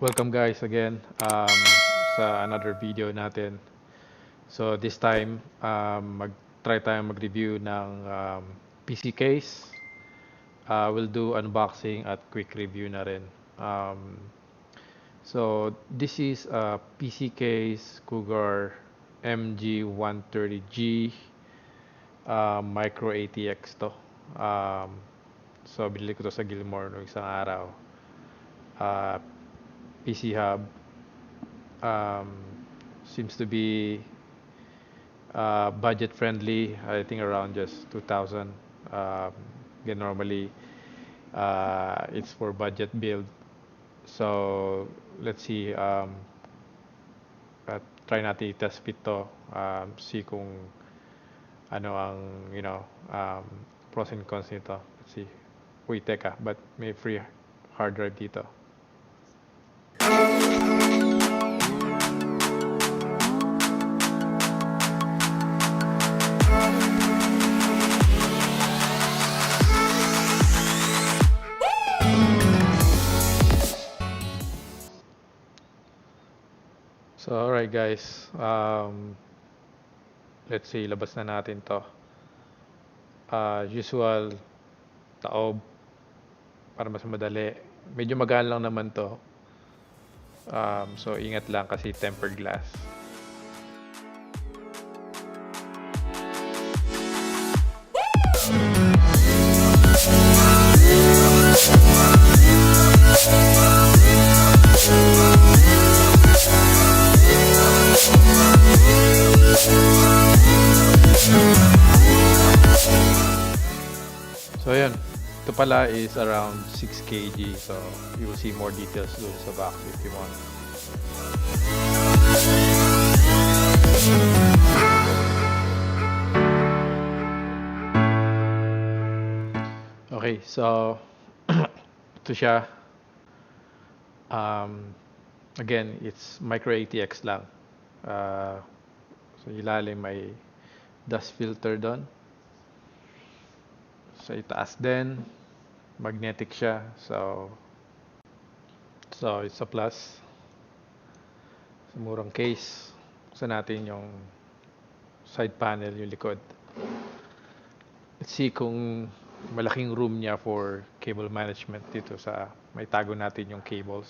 Welcome guys again sa another video natin. So this time, mag-try tayong mag-review ng PC case. We'll do unboxing at quick review na rin. So this is a PC case Cougar MG 130G micro ATX to. So binili ko to sa Gilmore noong isang araw. PC hub. Seems to be budget friendly. I think around just 2,000. Again, normally it's for budget build. So let's see. Try natin i-test fit to. See kung ano ang pros and cons nito. Let's see. Uy, teka, but may free hard drive dito. So, alright guys. Let's see, labas na natin to. Usual taob para mas madali. Medyo magaan lang naman to. So, ingat lang kasi tempered glass. So ayan, ito pala is around 6 kg, so you will see more details doon sa box if you want. Okay, so ito siya. Again, it's micro ATX lang. So ilalim may dust filter doon. Sa itaas din, magnetic siya. So it's a plus. Sa murang case, buksan natin yung side panel, yung likod. Let's see kung malaking room niya for cable management dito sa may tago natin yung cables.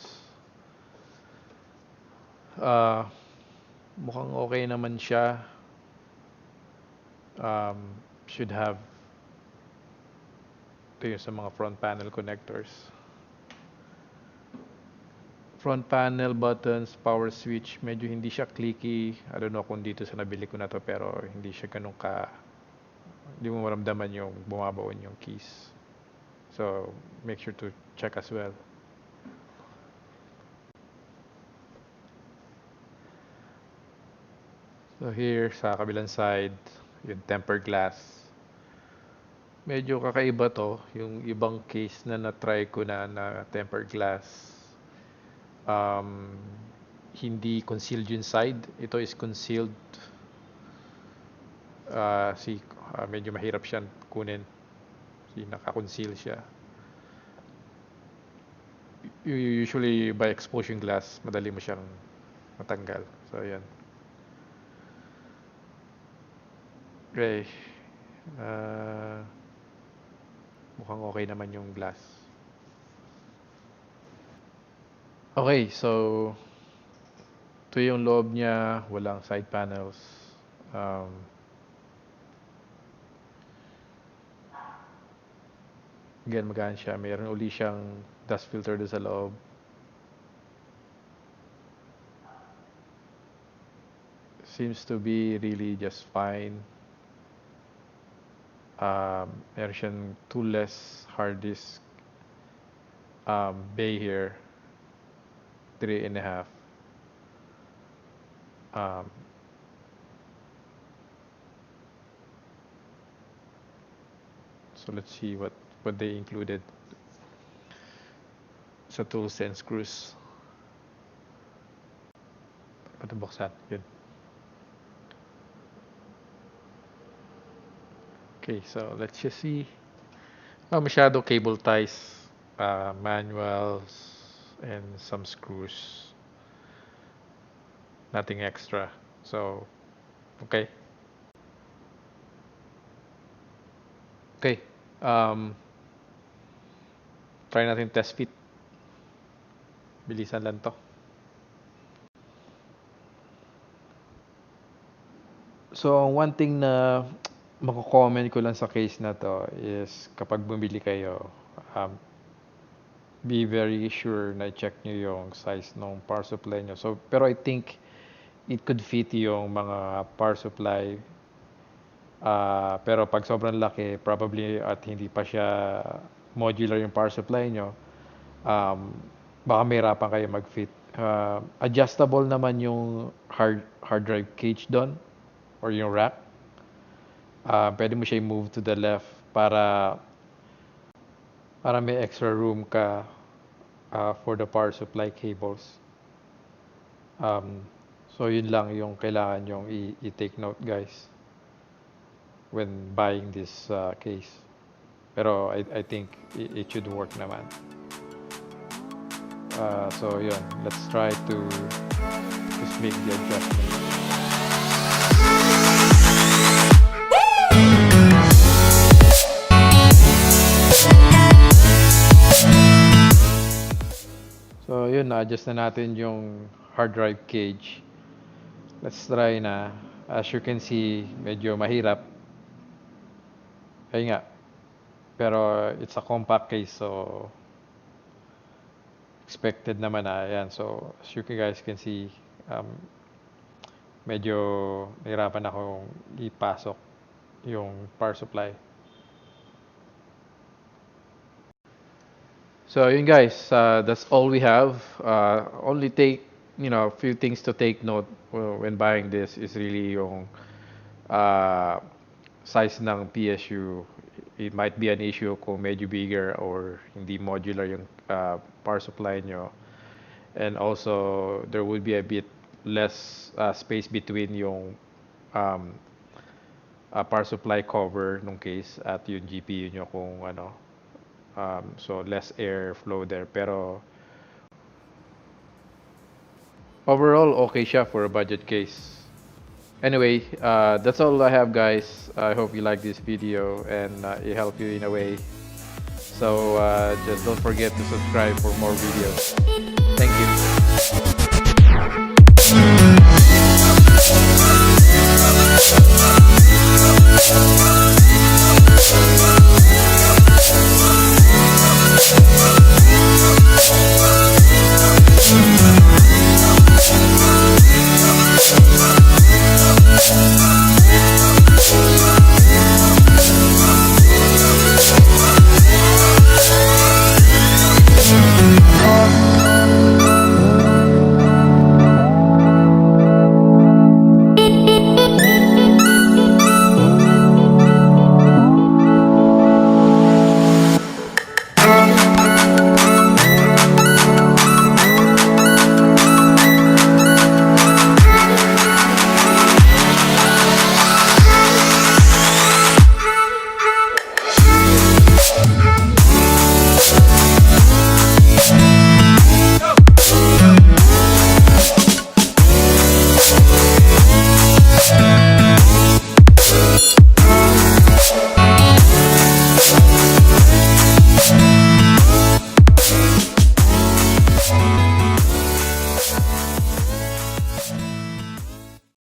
Mukhang okay naman siya. Should have ito yung sa mga front panel connectors. Front panel buttons, power switch, medyo hindi siya clicky. I don't know kung dito sa nabili ko na to, pero hindi siya ganun hindi mo maramdaman yung bumabaon yung keys. So, make sure to check as well. So here, sa kabilang side, yung tempered glass. Medyo kakaiba to. Yung ibang case na na-try ko na tempered glass, hindi concealed yung side. Ito is concealed. Medyo mahirap siyang kunin. Naka-conceal siya. Usually by exposure glass, madali mo siyang matanggal. So, ayan. Okay. Mukhang okay naman yung glass. Okay, so ito yung loob niya, walang side panels. Again, magaan siya. Mayroon uli siyang dust filter doon sa loob. Seems to be really just fine. Meron siyang toolless hard disk bay here, 3.5. So let's see what they included sa tools and screws. Patubuksan, yun. Okay, so let's just see. Masyado cable ties, manuals, and some screws. Nothing extra. So, okay. Okay. Um, try natin test fit. Bilisan lang to. So, one thing na mako-comment ko lang sa case na to is kapag bumili kayo, um, be very sure na check nyo yung size ng power supply nyo. So, pero I think it could fit yung mga power supply. Pero pag sobrang laki, probably at hindi pa siya modular yung power supply nyo, um, baka mahirapan kayo mag-fit. Adjustable naman yung hard drive cage doon or yung rack. Pwede mo siya i-move to the left para may extra room ka for the power supply cables. So yun lang yung kailangan yung i-take note, guys, when buying this case. Pero I think it should work naman. So yun, let's try to just make the adjustment. So yun, na-adjust na natin yung hard drive cage. Let's try na. As you can see, medyo mahirap. Ayun nga. Pero it's a compact case, so expected naman na. Ayan, so as you guys can see, medyo nahirapan akong ipasok yung power supply. So yun guys, that's all we have. Only take, a few things to take note when buying this is really yung size ng PSU. It might be an issue kung medyo bigger or hindi modular yung power supply nyo. And also, there will be a bit less space between yung power supply cover nung case at yung GPU nyo kung ano. So less air flow there, pero overall okay siya for a budget case. Anyway, that's all I have, guys. I hope you like this video and it helped you in a way. So just don't forget to subscribe for more videos. Thank you.